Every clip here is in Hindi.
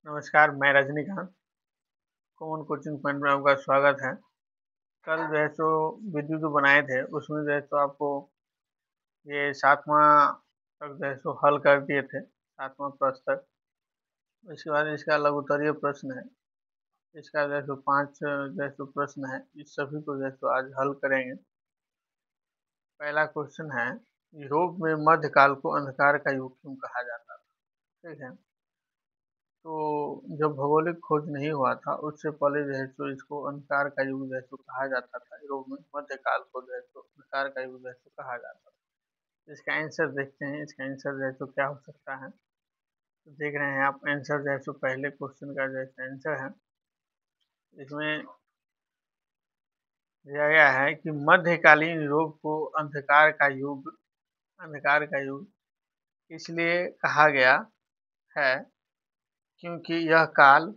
नमस्कार, मैं रजनीकांत। कॉमन कोचिंग पॉइंट में आपका स्वागत है। कल जो है सो वीडियो जो बनाए थे, उसमें जो है सो आपको ये 7वाँ तक जो है सो हल कर दिए थे, 7वाँ प्रश्न तक। इसके बाद इसका लघु उत्तरीय प्रश्न है। इसका जो है सो 5 जो है सो प्रश्न है, इस सभी को जो है सो आज हल करेंगे। पहला क्वेश्चन है, यूरोप में मध्यकाल को अंधकार का युग क्यों कहा जाता था? ठीक है। तो जब भौगोलिक खोज नहीं हुआ था, उससे पहले जो है सो इसको अंधकार का युग जो है सो कहा जाता था। यूरोप में मध्यकाल को जो है सो अंधकार का युग जो है सो कहा जाता था। इसका आंसर देखते हैं, इसका आंसर जो है सो क्या हो सकता है। तो देख रहे हैं आप, आंसर जो है सो पहले क्वेश्चन का जो है आंसर है। इसमें दिया गया है कि मध्यकालीन यूरोप को अंधकार का युग इसलिए कहा गया है क्योंकि यह काल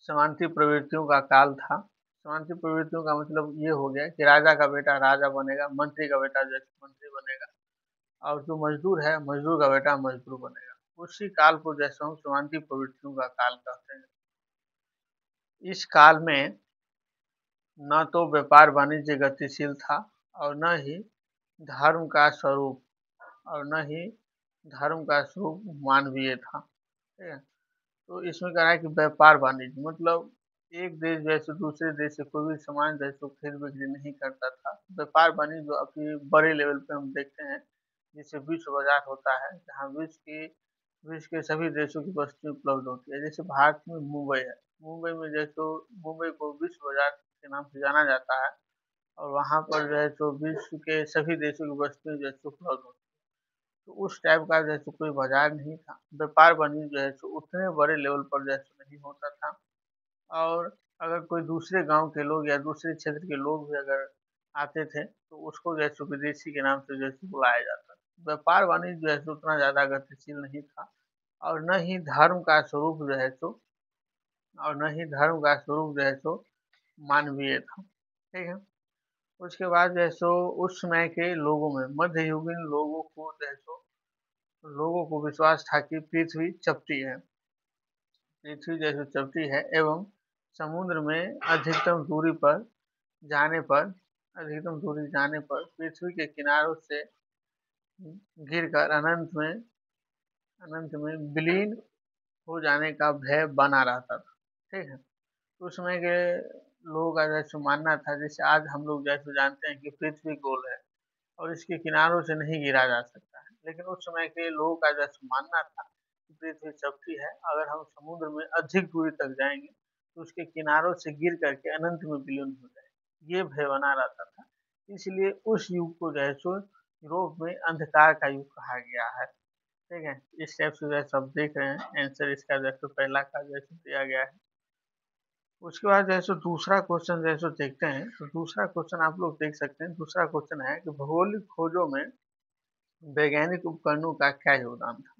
समांतरी प्रवृत्तियों का काल था। समांतरी प्रवृत्तियों का मतलब ये हो गया कि राजा का बेटा राजा बनेगा, मंत्री का बेटा जो है मंत्री बनेगा, और जो मजदूर है, मजदूर का बेटा मजदूर बनेगा। उसी काल को जैसे हम समांतरी प्रवृत्तियों का काल कहते हैं। इस काल में न तो व्यापार वाणिज्य गतिशील था और न ही धर्म का स्वरूप और न ही धर्म का स्वरूप मानवीय था। ठीक है। तो इसमें कह रहा है कि व्यापार वाणिज्य मतलब एक देश जैसे दूसरे देश से कोई भी सामान जैसे खरीद बिक्री नहीं करता था। व्यापार वाणिज्य जो अभी बड़े लेवल पे हम देखते हैं, जिसे विश्व बाजार होता है, जहाँ विश्व के सभी देशों की वस्तुएं उपलब्ध होती है। जैसे भारत में मुंबई है, मुंबई में जैसे मुंबई को विश्व बाजार के नाम से जाना जाता है, और वहाँ पर जो है सो विश्व के सभी देशों की वस्तुएं जो है सो उपलब्ध होती है। तो उस टाइप का जो है सो कोई बाजार नहीं था। व्यापार वाणिज्य जो है सो उतने बड़े लेवल पर जो है सो नहीं होता था। और अगर कोई दूसरे गाँव के लोग या दूसरे क्षेत्र के लोग भी अगर आते थे, तो उसको जो है सो विदेशी के नाम से जो है सो बुलाया जाता था। व्यापार वाणिज्य जो है सो उतना ज़्यादा गतिशील नहीं था, और न ही धर्म का स्वरूप जो है सो मानवीय था। ठीक है। उसके बाद जो है सो उस समय के लोगों में, मध्ययुगीन लोगों को विश्वास था कि पृथ्वी जैसे चलती है, एवं समुद्र में जाने पर अधिकतम दूरी जाने पर पृथ्वी के किनारों से गिरकर अनंत में विलीन हो जाने का भय बना रहता था। ठीक है। तो उस समय के लोगों का जैसे मानना था, जैसे आज हम लोग जैसे जानते हैं कि पृथ्वी गोल है और इसके किनारों से नहीं गिरा जा सकता है, लेकिन उस समय के लोगों का जैसे मानना था कि पृथ्वी चपटी है, अगर हम समुद्र में अधिक दूरी तक जाएंगे तो उसके किनारों से गिर करके अनंत में विलीन हो जाएंगे। ये भय बना रहता था। इसलिए उस युग को जो है सो यूरोप में अंधकार का युग कहा गया है। ठीक है। इस टाइप से जो है सब देख रहे हैं, आंसर इसका जो है सो पहला का जो है सो दिया गया है। उसके बाद जो है सो दूसरा क्वेश्चन जो है सो देखते हैं। तो दूसरा क्वेश्चन आप लोग देख सकते हैं। दूसरा क्वेश्चन है कि भौगोलिक खोजों में वैज्ञानिक उपकरणों का क्या योगदान था?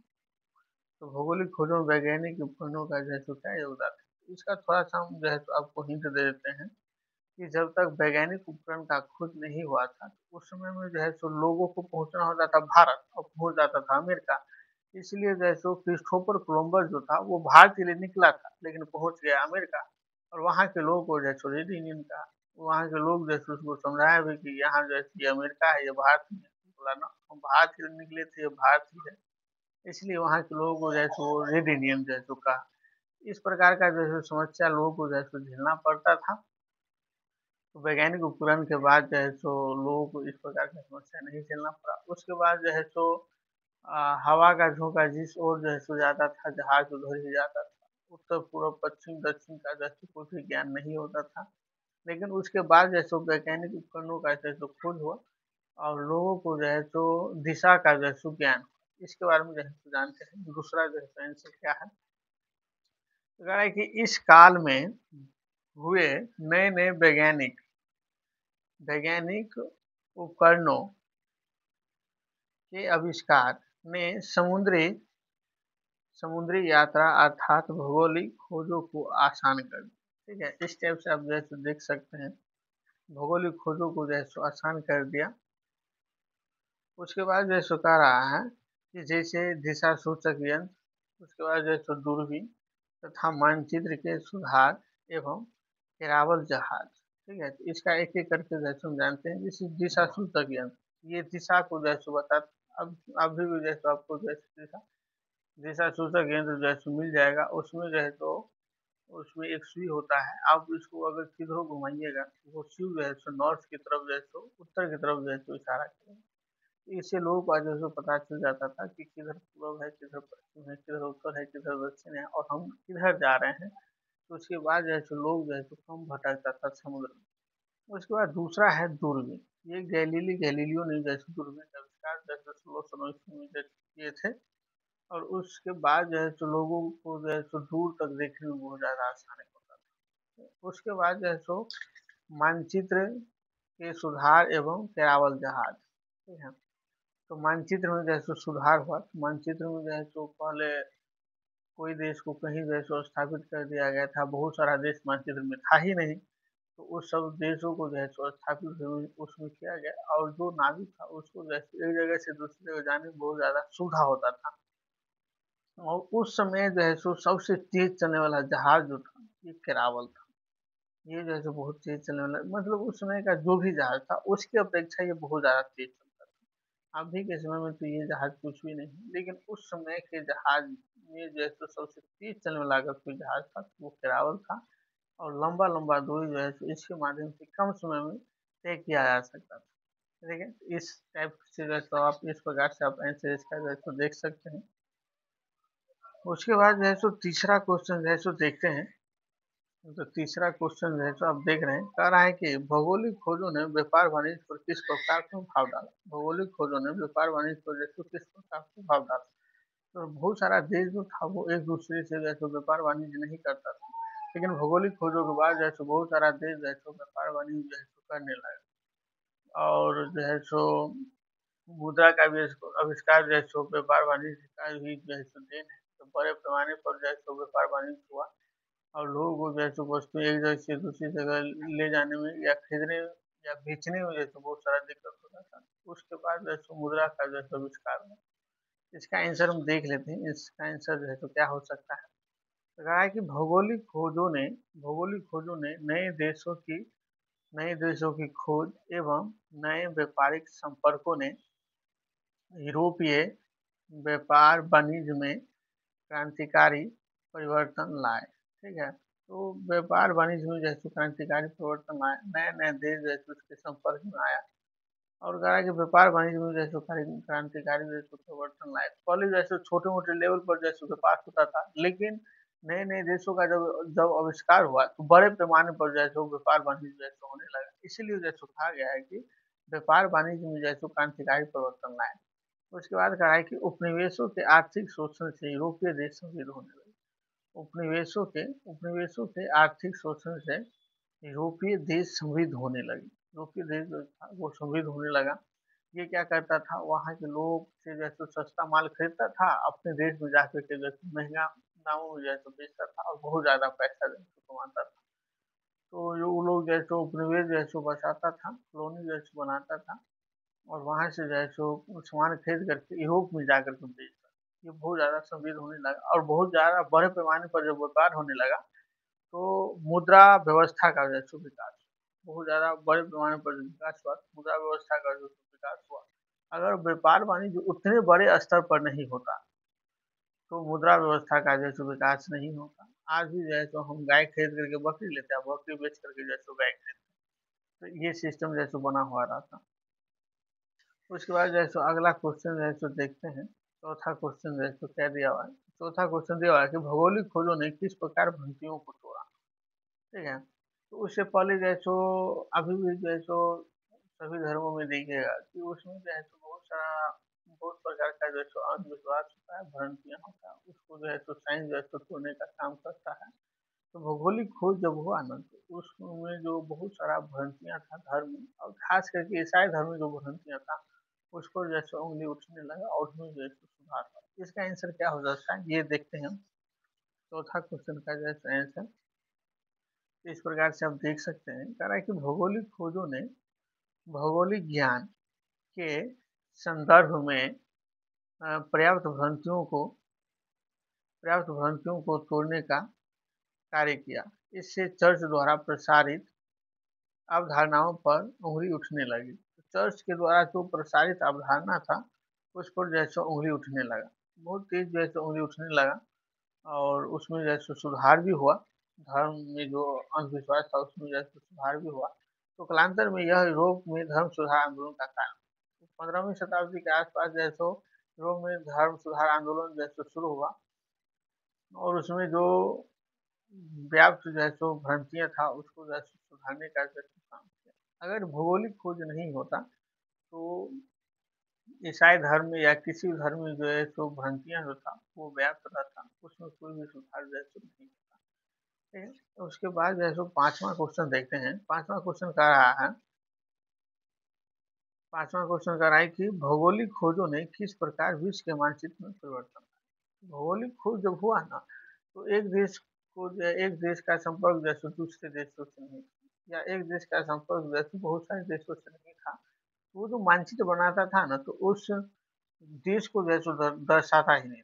तो भौगोलिक खोजों में वैज्ञानिक उपकरणों का जो है सो क्या योगदान है? इसका थोड़ा-सा हम जो है सो आपको हिंट दे देते हैं कि जब तक वैज्ञानिक उपकरण का खोज नहीं हुआ था, तो उस समय में जो है सो लोगों को पहुँचना होता था भारत और पहुँच जाता था अमेरिका। इसलिए जो है सो क्रिस्टोफर कोलंबस जो था, वो भारत के लिए निकला था, लेकिन पहुँच गया अमेरिका। और वहाँ के लोगों को जो है सो रेड इंडियन कहा। वहाँ के लोग जो है सो उसको समझाया भी कि यहाँ जो है ये अमेरिका है, ये भारत नहीं है। बोला ना, हम भारत के लिए निकले थे, ये भारत ही है। इसलिए वहाँ के लोगों को जो है सो रेड इंडियन जो है सो कहा। इस प्रकार का जो है सो समस्या लोगों को जो है सो झेलना पड़ता था। तो वैज्ञानिक उपकरण के बाद जो है सो लोगों को इस प्रकार की समस्या नहीं झेलना पड़ा। उसके बाद जो है सो हवा का झोंका जिस ओर जो है सो जाता था, जहाज उधर ही जाता था। उत्तर पूर्व पश्चिम दक्षिण का जो है सो कोई भी ज्ञान नहीं होता था। लेकिन उसके बाद जो है सो वैज्ञानिक उपकरणों का जो है सो खोज हुआ, और लोगों को जो है सो दिशा का जो है सो ज्ञान हुआ। इसके बारे में जो है सो जानते हैं। दूसरा जो है सो आंसर क्या है? तो कह रहा है कि इस काल में हुए नए नए वैज्ञानिक वैज्ञानिक उपकरणों के आविष्कार ने समुद्री यात्रा अर्थात भौगोलिक खोजों को आसान कर दिया। ठीक है। इस टाइप से आप जो है सो देख सकते हैं, भौगोलिक खोजों को जो है सो आसान कर दिया। उसके बाद जो है सो कह रहा है कि जैसे दिशा सूचक यंत्र, उसके बाद जो है सो दूरबीन, तथा मानचित्र के सुधार एवं केरावल जहाज। ठीक है, तो इसका एक एक करके जैसे हम जानते हैं, जैसे दिशा सूचक यंत्र, ये दिशा को जैसे बता, अब अभी भी जैसे आपको जैसे दिशा दिशा सूचक यंत्र जैसे मिल जाएगा, उसमें जो है तो उसमें एक सुई होता है, आप इसको अगर किधरों घुमाइएगा तो वो सुई जो है सो नॉर्थ की तरफ जो है सो उत्तर की तरफ जो है सो इशारा करेगा। इससे लोगों को आज जो है सो पता चल जाता था कि किधर पूर्व है, किधर पश्चिम है, किधर उत्तर है, किधर दक्षिण है और हम किधर जा रहे हैं। तो उसके बाद जो है सो लोग जो है सो कम भटकता था समुद्र में। उसके बाद दूसरा है दूरबीन। ये गैलीलियो ने जैसे दूरबीन का आविष्कार जैसे 1600 ईस्वी में जैसे किए थे। और उसके बाद जो है सो लोगों को जो है सो दूर तक देखने में बहुत ज़्यादा आसानी होता था। उसके बाद जो है सो मानचित्र के सुधार एवं केरावल जहाज। ठीक है, तो मानचित्र में जो है सो सुधार हुआ, तो मानचित्र में जो है सो पहले कोई देश को कहीं जो है सो स्थापित कर दिया गया था, बहुत सारा देश मानचित्र में था ही नहीं। तो उस सब देशों को जो है सो स्थापित उसमें किया गया, और जो नाविक था उसको जो है सो एक जगह से दूसरी जगह जाने में बहुत ज़्यादा सुविधा होता था। और उस समय जो है सो सबसे तेज चलने वाला जहाज जो था, ये केरावल था। ये जो है सो बहुत तेज चलने वाला, मतलब उस समय का जो भी जहाज था उसकी अपेक्षा ये बहुत ज़्यादा तेज चलता था। अभी के समय में तो ये जहाज कुछ भी नहीं है, लेकिन उस समय के जहाज में जो है सो सबसे तेज चलने वाला अगर कोई जहाज था तो वो केरावल था। और लंबा लंबा दूरी जो है सो इसके माध्यम से कम समय में तय किया जा सकता था। ठीक है, इस टाइप से जो है सो आप इस प्रकार से आप आंसर इसका जो है सो देख सकते हैं। उसके बाद जो है सो तीसरा क्वेश्चन जो है सो देखते हैं। तो तीसरा क्वेश्चन जो है सो आप देख रहे हैं, कह रहा है कि भौगोलिक खोजों ने व्यापार वाणिज्य पर किस प्रकार का प्रभाव डाला। भौगोलिक खोजों ने व्यापार वाणिज्य पर जो है सो किस प्रकार का प्रभाव डाला। तो बहुत सारा देश जो था वो एक दूसरे से जो है सो व्यापार वाणिज्य नहीं करता था, लेकिन भौगोलिक खोजों के बाद जो है सो बहुत सारा देश जो है सो व्यापार वाणिज्य जो है सो करने लगा। और जो है सो मुद्रा का भी आविष्कार जो है सो व्यापार वाणिज्य का भी जो है सो देन है। तो बड़े पैमाने पर जो है सो व्यापार वाणिज्य हुआ, और लोगों को जो है सो वस्तु एक जगह से दूसरी जगह ले जाने में या खरीदने या बेचने में जो है सो बहुत सारा दिक्कत होता था। उसके बाद जो है सो मुद्रा का जो है सो आविष्कार हुआ। इसका आंसर हम देख लेते हैं, इसका आंसर जो है सो क्या हो सकता है। तो कहा है कि भौगोलिक खोजों ने नए देशों की खोज एवं नए व्यापारिक संपर्कों ने यूरोपीय व्यापार वाणिज्य में क्रांतिकारी परिवर्तन लाए। ठीक है, तो व्यापार वाणिज्य में जैसे क्रांतिकारी परिवर्तन लाए, नए नए देश जैसे उसके संपर्क में आया। और कहा कि व्यापार वाणिज्य में जैसे क्रांतिकारी जैसे परिवर्तन लाए। पहले जैसे छोटे मोटे लेवल पर जैसे व्यापार होता था, लेकिन नए नए देशों का जब जब आविष्कार हुआ तो बड़े पैमाने पर जैसे व्यापार वाणिज्य जैसे होने लगा। इसीलिए जैसे कहा गया है कि व्यापार वाणिज्य में जैसे क्रांतिकारी परिवर्तन लाए। उसके बाद कहा है कि उपनिवेशों के आर्थिक शोषण से यूरोपीय देश समृद्ध होने लगे। उपनिवेशों के आर्थिक शोषण से यूरोपीय देश समृद्ध होने लगे। यूरोपीय देश जो था वो समृद्ध होने लगा। ये क्या करता था, वहाँ के लोग से जैसे सस्ता माल खरीदता था, अपने देश में जाकर के जैसे महंगा दामों में जैसे बेचता था और बहुत ज़्यादा पैसा जैसे कमाता था। तो जो वो लोग जैसे उपनिवेश जैसे बसाता था, कॉलोनी जैसे बनाता था, और वहाँ से जो है सो सामान खरीद करके यूरोप में जाकर के बेचता। ये बहुत ज़्यादा समृद्ध होने लगा, और बहुत ज़्यादा बड़े पैमाने पर जब व्यापार होने लगा तो मुद्रा व्यवस्था का जो है सो विकास, बहुत ज़्यादा बड़े पैमाने पर विकास हुआ, मुद्रा व्यवस्था का जो विकास हुआ। अगर व्यापार वाणिज्य उतने बड़े स्तर पर नहीं होता तो मुद्रा व्यवस्था का जो है सो विकास नहीं होता। आज भी जो है सो हम गाय खरीद करके बकरी लेते हैं, बकरी बेच करके जो है सो गाय खरीदते हैं। तो ये सिस्टम जो है सो बना हुआ रहता। उसके बाद जो है सो अगला क्वेश्चन जो है सो देखते हैं। चौथा क्वेश्चन जो है सो क्या दिया हुआ है। चौथा क्वेश्चन दिया हुआ है कि भौगोलिक खोजों ने किस प्रकार भ्रांतियों को तोड़ा। ठीक है, तो उससे पहले जो है सो अभी भी जो है सो सभी धर्मों में देखिएगा कि उसमें जो है सो बहुत प्रकार का जो है सो अंधविश्वास होता है, भ्रांतियाँ होता है, उसको जो है सो साइंस जो है सो तोड़ने का काम करता है। तो भौगोलिक खोज जब हुआ ना तो उसमें जो बहुत सारा भ्रांतियाँ था धर्म में, और खास करके ईसाई धर्म में जो भ्रांतियाँ था उसको जैसे उंगली उठने लगा और उसमें जैसे सुधार हुआ। इसका आंसर क्या हो सकता है, ये देखते हैं हम। चौथा क्वेश्चन का जैसे आंसर इस प्रकार से आप देख सकते हैं, कह रहा है कि भौगोलिक खोजों ने भौगोलिक ज्ञान के संदर्भ में पर्याप्त भ्रांतियों को पर्याप्त भ्रांतियों को तोड़ने का कार्य किया। इससे चर्च द्वारा प्रसारित अवधारणाओं पर उंगली उठने लगी। तो चर्च के द्वारा जो प्रसारित अवधारणा था, उस पर जैसे उंगली उठने लगा, बहुत तेज जैसे उंगली उठने लगा, और उसमें जैसे सुधार भी हुआ। धर्म में जो अंधविश्वास था उसमें जैसे सुधार भी हुआ। तो कालांतर में यह यूरोप में धर्म सुधार आंदोलन का कारण। 15वीं शताब्दी के आसपास जैसे यूरोप में धर्म सुधार आंदोलन जैसे शुरू हुआ, और उसमें जो व्याप्त जैसो भ्रांतियां था उसको जैसे सुधारने का जैसे काम किया। अगर भौगोलिक खोज नहीं होता तो ईसाई धर्म में या किसी भी धर्म में जो है सो भ्रांतियां जो था वो व्याप्त रहता, उसमें कोई भी सुधार जैसे नहीं होता। ठीक है, तो उसके बाद जैसे पांचवा क्वेश्चन देखते हैं। पांचवा क्वेश्चन कह रहा है, पांचवा क्वेश्चन कह रहा है कि भौगोलिक खोजों ने किस प्रकार विश्व के मानचित्र में परिवर्तन लाया। भौगोलिक खोज जब हुआ ना, तो एक देश को एक देश का संपर्क जैसे दूसरे देशों से नहीं, या एक देश का संपर्क जैसे बहुत सारे देशों से नहीं था, तो वो जो मानचित्र बनाता था ना, तो उस देश को जैसे दर्शाता ही नहीं।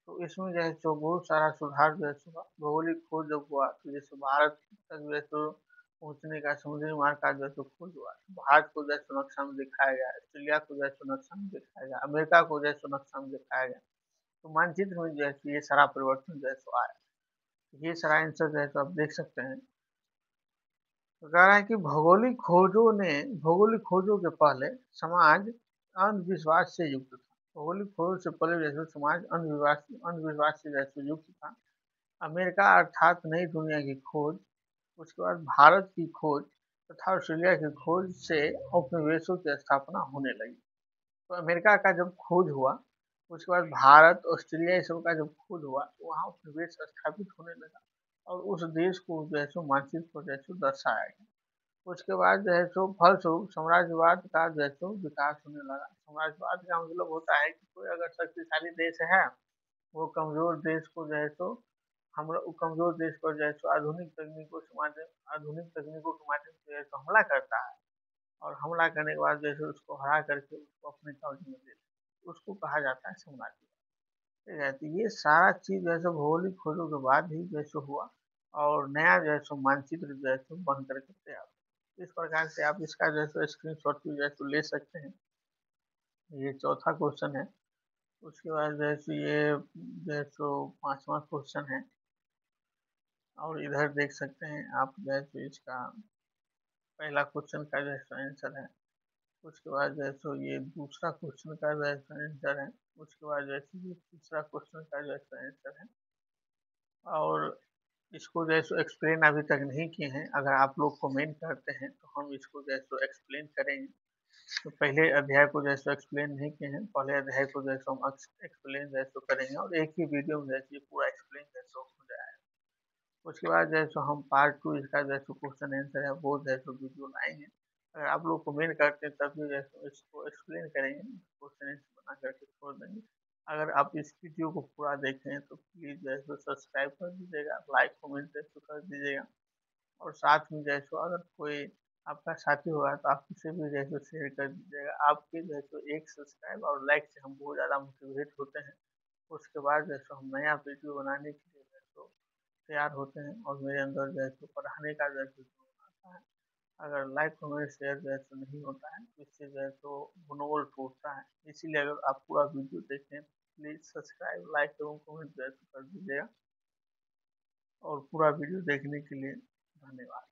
तो इसमें जो है सो बहुत सारा सुधार जो है सो हुआ। भौगोलिक खोज जब हुआ तो जैसे भारत तक जो है सो पहुंचने का समुद्री मार्ग का जो है सो खोज हुआ। भारत को जो है सो नक्शा में दिखाया गया, ऑस्ट्रेलिया को जो है सो नक्शा में दिखाया गया, अमेरिका को जो है सो नक्शा में दिखाया गया। तो मानचित्र में जो है सो ये सारा परिवर्तन जो है सो आया। ये सारा आंसर जो है सो आप देख सकते हैं। तो कह रहा है कि भौगोलिक खोजों के पहले समाज अंधविश्वास से युक्त था। भौगोलिक खोज से पहले जैसे समाज अंधविश्वास से जैसे युक्त था। अमेरिका अर्थात नई दुनिया की खोज, उसके बाद भारत की खोज तथा ऑस्ट्रेलिया की खोज से उपनिवेशों की स्थापना होने लगी। तो अमेरिका का जब खोज हुआ, उसके बाद भारत, ऑस्ट्रेलिया, ये सब का जब खोज हुआ, तो वहाँ उपनिवेश स्थापित होने लगा, और उस देश को जो है सो मानचित्र पर जैसे दर्शाया गया। उसके बाद जो है सो फलस्वरूप साम्राज्यवाद का जो है सो विकास होने लगा। साम्राज्यवाद का मतलब होता है कि कोई अगर शक्तिशाली देश है, वो कमजोर देश को जो है सो हम कमजोर देश पर जो है सो आधुनिक तकनीकों के माध्यम से जो है सो हमला करता है, और हमला करने के बाद जैसे उसको हरा करके उसको अपने कब्जे में ले लेते, उसको कहा जाता है साम्राज्यवाद। ठीक है, तो ये सारा चीज जो है सो भौगोलिक खोजों के बाद ही जो है सो हुआ, और नया जो है सो मानचित्र जो है सो बन करके तैयार हुआ। इस प्रकार से आप इसका जो है सो स्क्रीन शॉट भी जो है सो ले सकते हैं। ये चौथा क्वेश्चन है। उसके बाद जो है सो ये जो है सो पांचवा क्वेश्चन है, और इधर देख सकते हैं आप जो है सो इसका पहला क्वेश्चन का जो है सो आंसर है। उसके बाद जो है सो ये दूसरा क्वेश्चन का जो है सो आंसर है। उसके बाद जो है सो ये तीसरा क्वेश्चन का जो है सो आंसर है। और इसको जो है सो एक्सप्लेन अभी तक नहीं किए हैं। अगर आप लोग कमेंट करते हैं तो हम इसको जो है सो एक्सप्लेन करेंगे। तो पहले अध्याय को जो है सो एक्सप्लेन नहीं किए हैं, पहले अध्याय को जो है सो हम एक्सप्लेन जो है सो करेंगे, और एक ही वीडियो में जो है सो ये पूरा एक्सप्लेन जो है सो हो जाएगा। उसके बाद जो है सो हम पार्ट 2 इसका जो है सो क्वेश्चन आंसर है वो जो है सो वीडियो लाएंगे। अगर आप लोग कमेंट करते हैं तब भी जो है सो इसको एक्सप्लेन करेंगे, क्वेश्चन आंसर बना करके छोड़ देंगे। अगर आप इस वीडियो को पूरा देखें तो प्लीज़ जो है सो सब्सक्राइब कर दीजिएगा, लाइक कमेंट जो है सो कर दीजिएगा, और साथ में जो है सो अगर कोई आपका साथी होगा तो आप उसे भी जो है सो शेयर कर दीजिएगा। आपके जो है सो एक सब्सक्राइब और लाइक से हम बहुत ज़्यादा मोटिवेट होते हैं। उसके बाद जो है सो हम नया वीडियो बनाने के लिए जो है सो तैयार होते हैं, और मेरे अंदर जो है सो पढ़ाने का जो है सो जुनून आता है। अगर लाइक कमेंट शेयर जो है सो नहीं होता है तो इससे जो है सो मनोबल टूटता है। इसीलिए अगर आप पूरा वीडियो देखें प्लीज़ सब्सक्राइब, लाइक एवं कमेंट जो है सो कर दीजिएगा, और पूरा वीडियो देखने के लिए धन्यवाद।